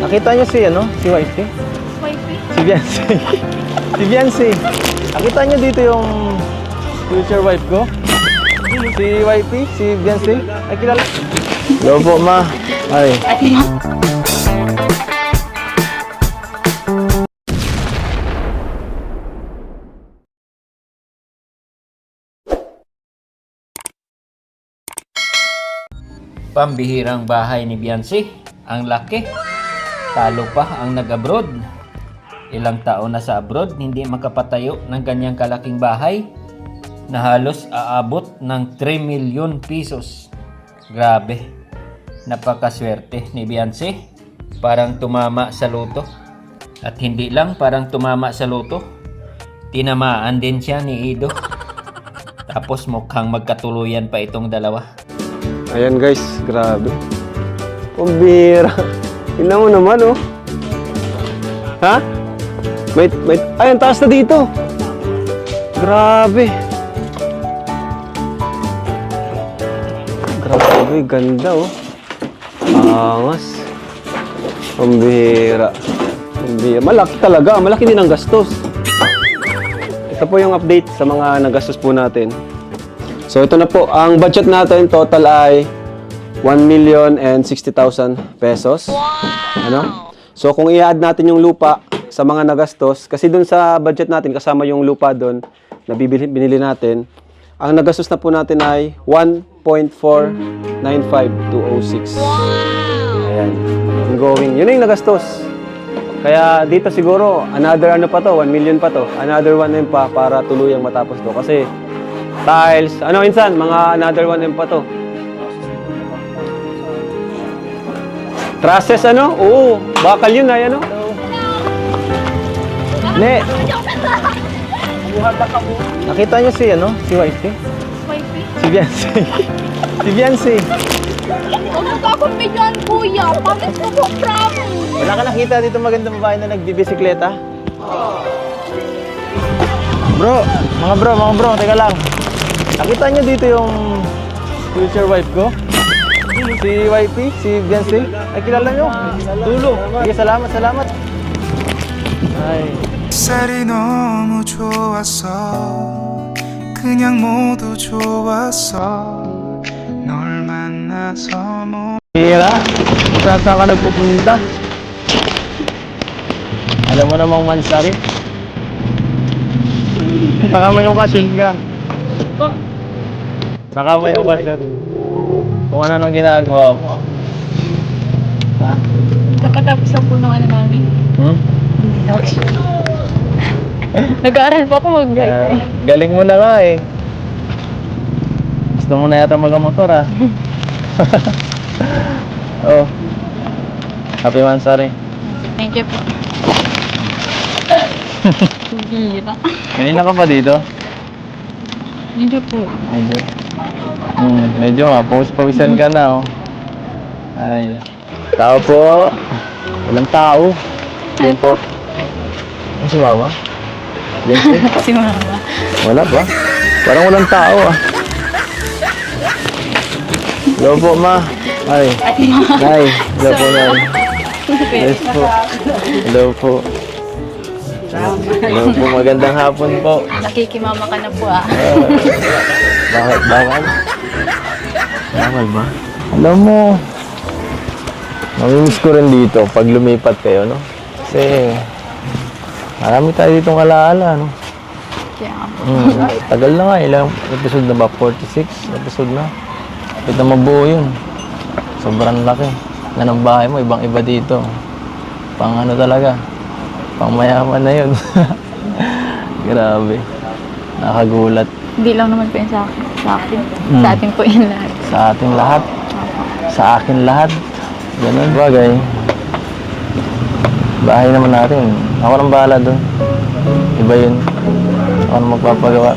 Nakita niyo si si Wifey? Wifey? Si Biancy. Si Biancy. Nakita niyo dito yung future wife ko? Si Wifey, si Biancy. Ay, kilala. Hello po, ma. Ay. Pambihirang bahay ni Biancy. Ang laki. Talo pa ang nag-abroad. Ilang taon na sa abroad, hindi makapatayo ng ganyang kalaking bahay na halos aabot ng 3 milyon pesos. Grabe. Napakaswerte ni Biancy. Parang tumama sa loto. At hindi lang parang tumama sa loto. Tinamaan din siya ni Ido. Tapos mukhang magkatuluyan pa itong dalawa. Ayan guys, grabe. Pambira. Tingnan mo naman, oh. Ha? Ay, ang taas na dito. Grabe. Grabe, ganda, oh. Angas. Pambira. Pambira. Malaki talaga. Malaki din ang gastos. Ito po yung update sa mga nagastos po natin. So ito na po, ang budget natin total ay 1,060,000 pesos. Ano? So kung i-add natin yung lupa sa mga nagastos, kasi dun sa budget natin kasama yung lupa dun na binili natin, ang nagastos na po natin ay 1.495206. Ayan. Ongoing. Yun yung nagastos. Kaya dito siguro, another ano pa to, 1 million pa to. Another 1 M pa para tuluyang matapos to. Kasi tiles, ano insan, mga another 1 M pa to. Trusses ano? Oo, bakal yun ay ano? Ne. Nakita niyo si si Wifey? Wifey? Si Biancy. Si Biancy. Huwag mo akong bigyan, kuya. Bakit mo po promise? Wala ka nakita dito magandang babae na nagbibisikleta? Bro, mga bro, teka lang. Nakita niyo dito yung future wife ko? Si Wifey, si Biancy. Ay, kilala niyo? Tulo. Sige, salamat. Ay. 햇살이 너무 좋았어 그냥 모두 좋았어 널 만나서 Hira, saan ka nagpupunta? Alam mo namang Mansari? Baka may okasyon ka. Baka may okasyon. Kung ano nang ginagawa mo. Ha? Nakatapos ang puno namin. Nag-aaral po ako mag-drive. Galing mo na nga eh. Gusto mo na yata mag-motor ah. Oh. Happy Mansari. Thank you po. Hira. Kanina ka pa dito? Hindi po. Medyo. Medyo nga, pawisan ka na oh. Ay. Tao po. Walang tao. Yan po. Ano si Mama? Yan si? Si mama. Wala ba? Parang walang tao ah. Hello po, ma. Ay. Nay. Hello po, nay. Yes po. Hello po. Hello po, magandang hapon po. Nakikimama ka na po ah. Bakit? Bawal? Bawal ba? Alam mo, namimiss ko rin dito pag lumipat kayo, no? Kasi marami tayo ditong alaala, no? Kaya nga po. Tagal na nga, ilang episode na ba? 46 episode na. Kapit na mabuo yun. Sobrang laki. Yan ang bahay mo, ibang iba dito. Pang ano talaga, pang mayaman na yun. Grabe. Nakagulat. Hindi lang naman po yun sa akin. Sa atin po yun lahat. Sa ating lahat. Sa akin lahat. Ganun bagay. Bahay naman natin. Ako nang bahala doon. Iba yun. Ako nang magpapagawa.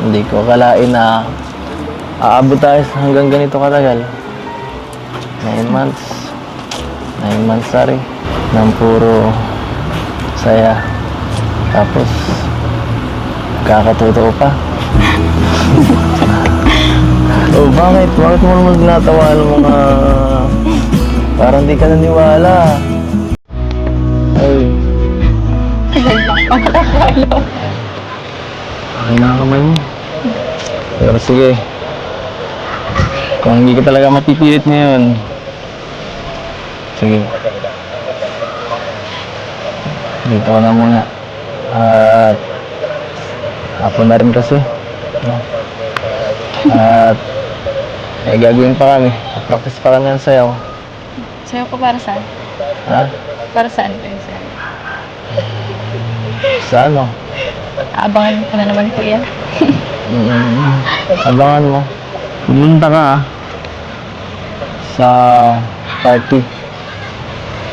Hindi ko akalain na aabot tayo hanggang ganito katagal. 9 months. 9 months, sorry. Nang puro saya. Tapos kakatotoo pa. Oh, bakit? Bakit mo naman ginatawa ng mga... Parang di ka naniwala. Ay. Ay, nakakamay mo. Pero sige. Kung hindi ka talaga mapipilit ngayon, sige. Dito ka na muna. At hapon na rin kasi. No? At may gagawin pa kami. Practice pa kami ng sayaw. Sa'yo ko para saan? Ha? Para saan ko yun sa'yo? Sa ano? Abangan ko na naman kuya. Abangan mo. Pumunta ka sa party.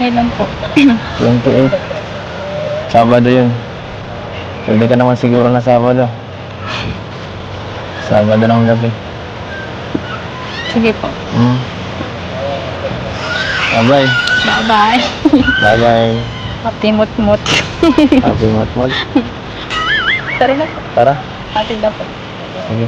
Kailan po? 28. Sabado yun. Pwede ka naman siguro na Sabado. Sabado ng gabi. Sige po. Bye-bye. Bye-bye. Bye-bye. Matimot-mot. Happy Motmot. Tara na po. Tara. Atin na po. Sige.